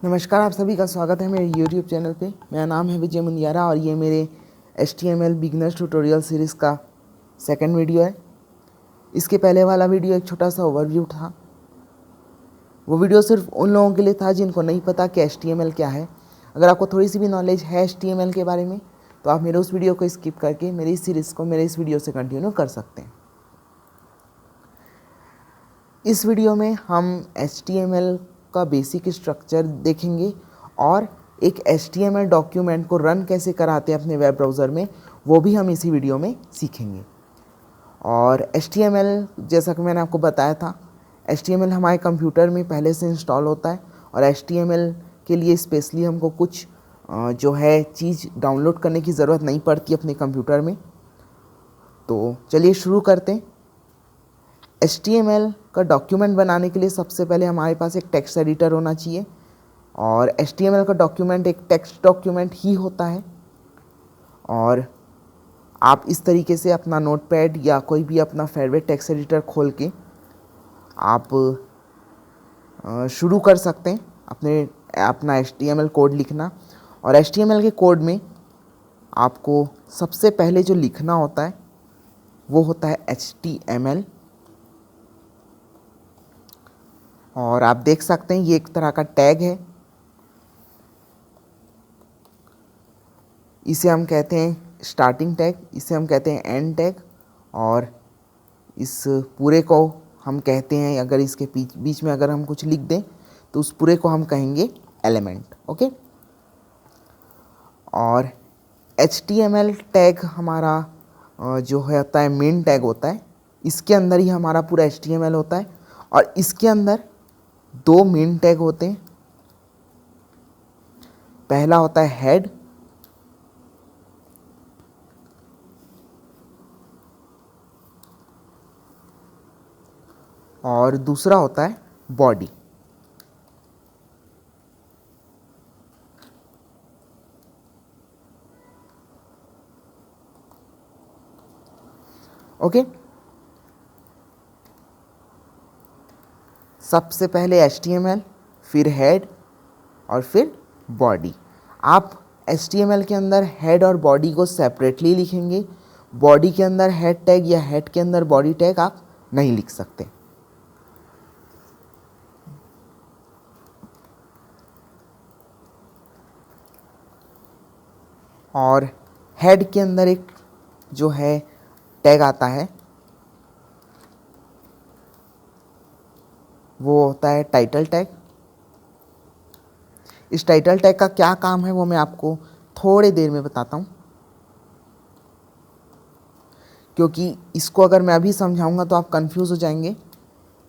नमस्कार, आप सभी का स्वागत है मेरे YouTube चैनल पे। मेरा नाम है विजय मुंदियारा और ये मेरे HTML बिगनर्स ट्यूटोरियल सीरीज़ का सेकंड वीडियो है। इसके पहले वाला वीडियो एक छोटा सा ओवरव्यू था। वो वीडियो सिर्फ उन लोगों के लिए था जिनको नहीं पता कि HTML क्या है। अगर आपको थोड़ी सी भी नॉलेज है HTML के बारे में तो आप मेरे उस वीडियो को स्किप करके मेरी इस सीरीज़ को मेरे इस वीडियो से कंटिन्यू कर सकते हैं। इस वीडियो में हम HTML का बेसिक स्ट्रक्चर देखेंगे और एक HTML डॉक्यूमेंट को रन कैसे कराते हैं अपने वेब ब्राउज़र में, वो भी हम इसी वीडियो में सीखेंगे। और HTML जैसा कि मैंने आपको बताया था, HTML हमारे कंप्यूटर में पहले से इंस्टॉल होता है और HTML के लिए स्पेशली हमको कुछ जो है चीज़ डाउनलोड करने की ज़रूरत नहीं पड़ती अपने कंप्यूटर में। तो चलिए शुरू करते हैं। HTML का डॉक्यूमेंट बनाने के लिए सबसे पहले हमारे पास एक टेक्स्ट एडिटर होना चाहिए और HTML का डॉक्यूमेंट एक टेक्स्ट डॉक्यूमेंट ही होता है। और आप इस तरीके से अपना नोटपैड या कोई भी अपना फेवरेट टेक्स्ट एडिटर खोल के आप शुरू कर सकते हैं अपना HTML कोड लिखना। और HTML के कोड में आपको सबसे पहले जो लिखना होता है वो होता है HTML। और आप देख सकते हैं ये एक तरह का टैग है। इसे हम कहते हैं स्टार्टिंग टैग, इसे हम कहते हैं एंड टैग और इस पूरे को हम कहते हैं, अगर इसके बीच में अगर हम कुछ लिख दें तो उस पूरे को हम कहेंगे एलिमेंट। ओके। और HTML टैग हमारा जो है होता है मेन टैग होता है। इसके अंदर ही हमारा पूरा HTML होता है और इसके अंदर दो मेन टैग होते हैं। पहला होता है हेड और दूसरा होता है बॉडी। ओके। सबसे पहले HTML, फिर हेड और फिर बॉडी। आप HTML के अंदर हेड और बॉडी को सेपरेटली लिखेंगे। बॉडी के अंदर हेड टैग या हेड के अंदर बॉडी टैग आप नहीं लिख सकते। और हेड के अंदर एक जो है टैग आता है वो होता है टाइटल टैग। इस टाइटल टैग का क्या काम है वो मैं आपको थोड़ी देर में बताता हूँ, क्योंकि इसको अगर मैं अभी समझाऊंगा तो आप कंफ्यूज हो जाएंगे।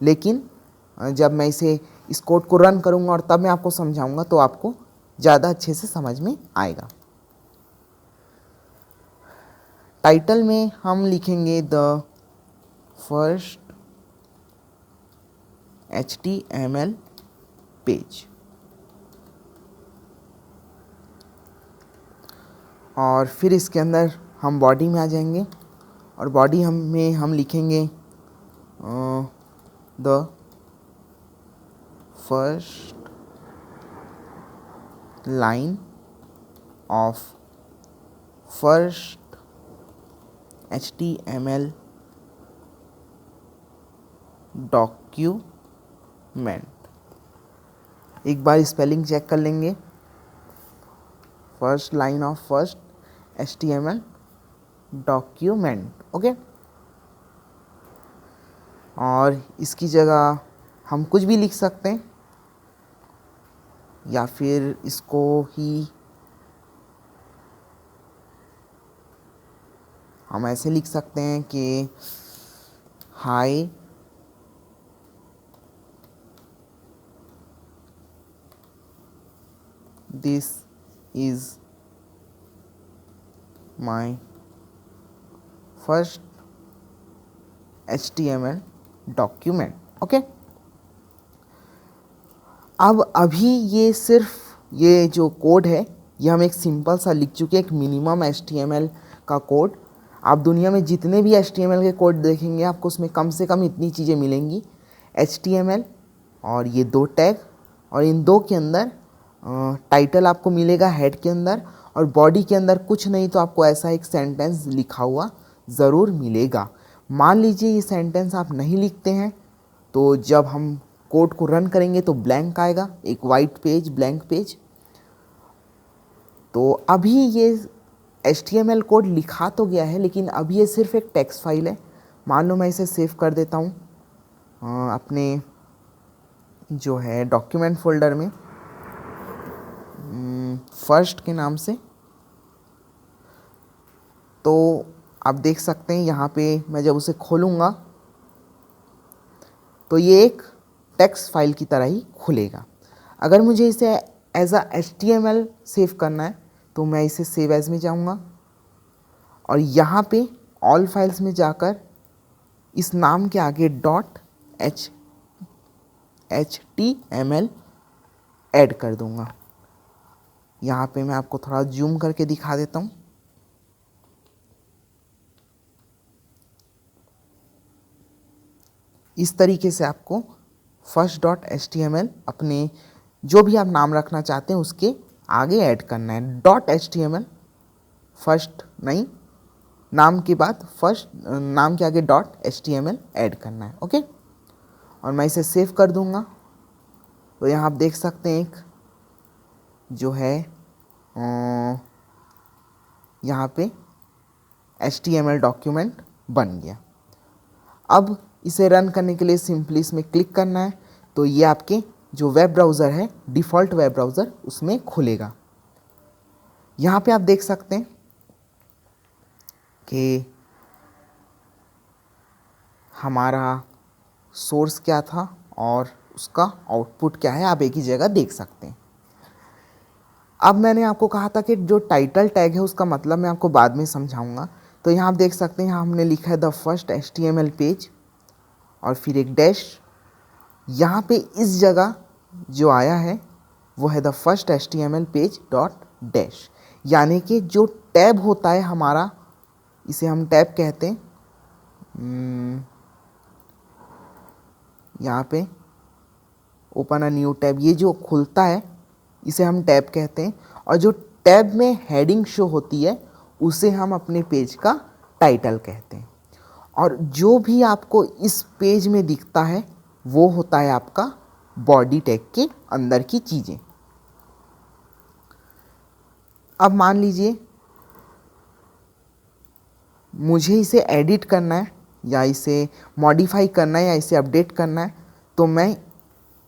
लेकिन जब मैं इस कोड को रन करूंगा और तब मैं आपको समझाऊंगा तो आपको ज़्यादा अच्छे से समझ में आएगा। टाइटल में हम लिखेंगे द फर्स्ट HTML पेज और फिर इसके अंदर हम बॉडी में आ जाएंगे और बॉडी में हम लिखेंगे the first line of first HTML document. एक बार स्पेलिंग चेक कर लेंगे। First line of first HTML document. Okay. और इसकी जगह हम कुछ भी लिख सकते हैं या फिर इसको ही हम ऐसे लिख सकते हैं कि hi this is my first HTML document. Okay. अब अभी ये जो कोड है ये हम एक सिंपल सा लिख चुके हैं, एक मिनिमम HTML का कोड। आप दुनिया में जितने भी HTML के कोड देखेंगे आपको उसमें कम से कम इतनी चीज़ें मिलेंगी, HTML और ये दो टैग और इन दो के अंदर टाइटल आपको मिलेगा हेड के अंदर, और बॉडी के अंदर कुछ नहीं तो आपको ऐसा एक सेंटेंस लिखा हुआ ज़रूर मिलेगा। मान लीजिए ये सेंटेंस आप नहीं लिखते हैं, तो जब हम कोड को रन करेंगे तो ब्लैंक आएगा, एक वाइट पेज, ब्लैंक पेज। तो अभी ये HTML कोड लिखा तो गया है, लेकिन अभी ये सिर्फ एक टेक्स्ट फाइल है। मान लो मैं इसे सेव कर देता हूँ अपने जो है डॉक्यूमेंट फोल्डर में, फर्स्ट के नाम से। तो आप देख सकते हैं यहाँ पे मैं जब उसे खोलूँगा तो ये एक टेक्स्ट फाइल की तरह ही खुलेगा। अगर मुझे इसे एज अ HTML सेव करना है तो मैं इसे सेव एज में जाऊँगा, और यहाँ पे ऑल फाइल्स में जाकर इस नाम के आगे .html ऐड कर दूँगा। यहाँ पे मैं आपको थोड़ा जूम करके दिखा देता हूँ। इस तरीके से आपको first.html अपने जो भी आप नाम रखना चाहते हैं उसके आगे ऐड करना है। .html फर्स्ट नहीं, नाम के बाद फर्स्ट, नाम के आगे .html ऐड करना है। ओके, और मैं इसे सेव कर दूंगा। तो यहाँ आप देख सकते हैं एक जो है यहाँ पे HTML डॉक्यूमेंट बन गया। अब इसे रन करने के लिए सिंपली इसमें क्लिक करना है, तो ये आपके जो वेब ब्राउज़र है, डिफ़ॉल्ट वेब ब्राउज़र, उसमें खुलेगा। यहाँ पे आप देख सकते हैं कि हमारा सोर्स क्या था और उसका आउटपुट क्या है, आप एक ही जगह देख सकते हैं। अब मैंने आपको कहा था कि जो टाइटल टैग है उसका मतलब मैं आपको बाद में समझाऊंगा। तो यहाँ आप देख सकते हैं, यहाँ हमने लिखा है द फर्स्ट HTML पेज और फिर एक डैश। यहाँ पे इस जगह जो आया है वो है the first HTML page dot dash, यानी कि जो टैब होता है हमारा, इसे हम टैब कहते हैं। यहाँ पे ओपन अ न्यू टैब, ये जो खुलता है इसे हम टैब कहते हैं, और जो टैब में हेडिंग शो होती है उसे हम अपने पेज का टाइटल कहते हैं। और जो भी आपको इस पेज में दिखता है वो होता है आपका बॉडी टैग के अंदर की चीज़ें। अब मान लीजिए मुझे इसे एडिट करना है या इसे मॉडिफाई करना है या इसे अपडेट करना है, तो मैं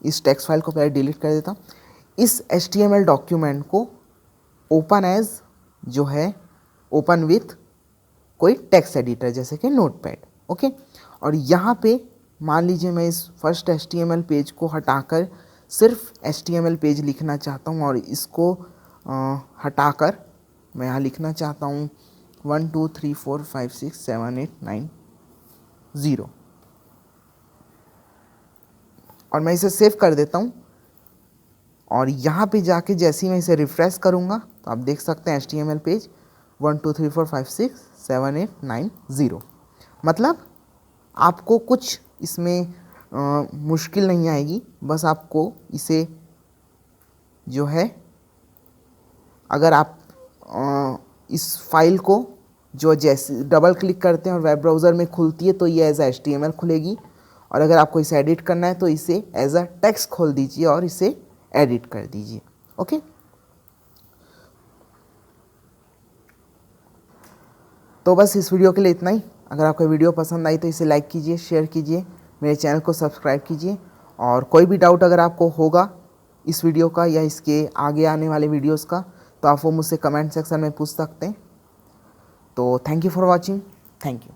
इस टेक्स्ट फाइल को पहले डिलीट कर देता हूँ। इस HTML डॉक्यूमेंट को ओपन एज जो है ओपन विथ कोई टेक्स्ट एडिटर जैसे कि नोटपैड। ओके, और यहाँ पे मान लीजिए मैं इस फर्स्ट HTML पेज को हटाकर सिर्फ HTML पेज लिखना चाहता हूँ, और इसको हटाकर मैं यहाँ लिखना चाहता हूँ 1 2 3 4 5 6 7 8 9 0, और मैं इसे सेव कर देता हूँ। और यहाँ पे जाके जैसे ही मैं इसे रिफ्रेश करूँगा तो आप देख सकते हैं HTML पेज 1 2 3 4 5 6 7 8 9 0। मतलब आपको कुछ इसमें मुश्किल नहीं आएगी, बस आपको इसे जो है, अगर आप इस फाइल को जो जैसे डबल क्लिक करते हैं और वेब ब्राउज़र में खुलती है तो ये एज HTML खुलेगी, और अगर आपको इसे एडिट करना है तो इसे एज अ टेक्स्ट खोल दीजिए और इसे एडिट कर दीजिए। ओके, तो बस इस वीडियो के लिए इतना ही। अगर आपको वीडियो पसंद आई तो इसे लाइक कीजिए, शेयर कीजिए, मेरे चैनल को सब्सक्राइब कीजिए, और कोई भी डाउट अगर आपको होगा इस वीडियो का या इसके आगे आने वाले वीडियोस का तो आप वो मुझसे कमेंट सेक्शन में पूछ सकते हैं। तो thank you for watching, thank you.